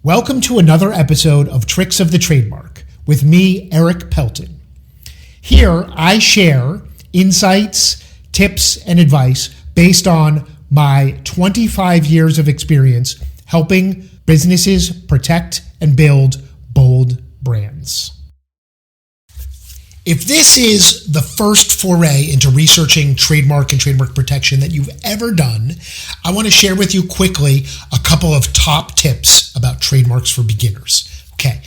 Welcome to another episode of Tricks of the Trademark with me, Erik Pelton. Here, I share insights, tips, and advice based on my 25 years of experience helping businesses protect and build bold brands. If this is the first foray into researching trademark and trademark protection that you've ever done, I want to share with you quickly a couple of top tips about trademarks for beginners. Okay,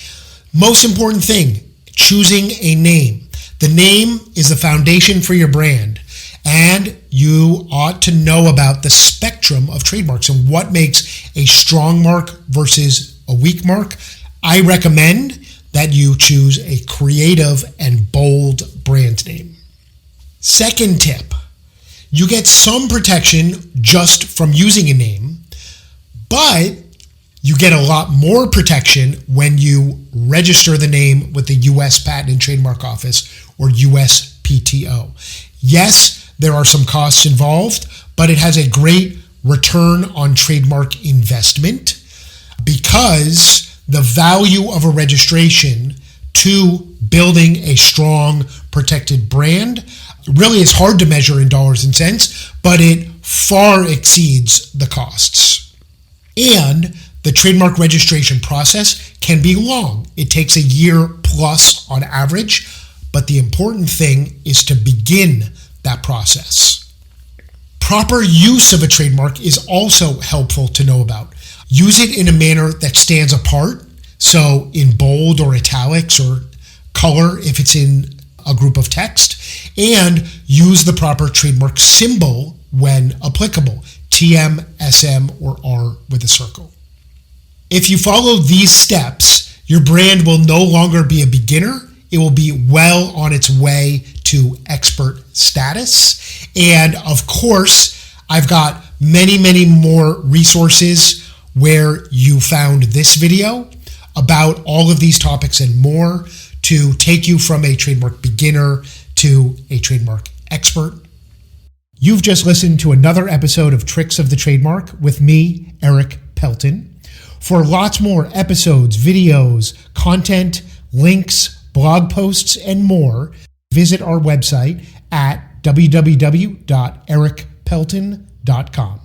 most important thing, choosing a name. The name is the foundation for your brand, and you ought to know about the spectrum of trademarks and what makes a strong mark versus a weak mark. I recommend that you choose a creative and bold brand name. Second tip, you get some protection just from using a name, but you get a lot more protection when you register the name with the U.S. Patent and Trademark Office or USPTO. Yes, there are some costs involved, but it has a great return on trademark investment because the value of a registration to building a strong, protected brand really is hard to measure in dollars and cents, but it far exceeds the costs. And the trademark registration process can be long. It takes a year plus on average, but the important thing is to begin that process. Proper use of a trademark is also helpful to know about. Use it in a manner that stands apart, so in bold or italics or color if it's in a group of text, and use the proper trademark symbol when applicable, TM, SM, or R with a circle. If you follow these steps, your brand will no longer be a beginner. It will be well on its way to expert status. And of course, I've got many more resources where you found this video about all of these topics and more to take you from a trademark beginner to a trademark expert. You've just listened to another episode of Tricks of the Trademark with me, Erik Pelton. For lots more episodes, videos, content, links, blog posts, and more, visit our website at www.erikpelton.com.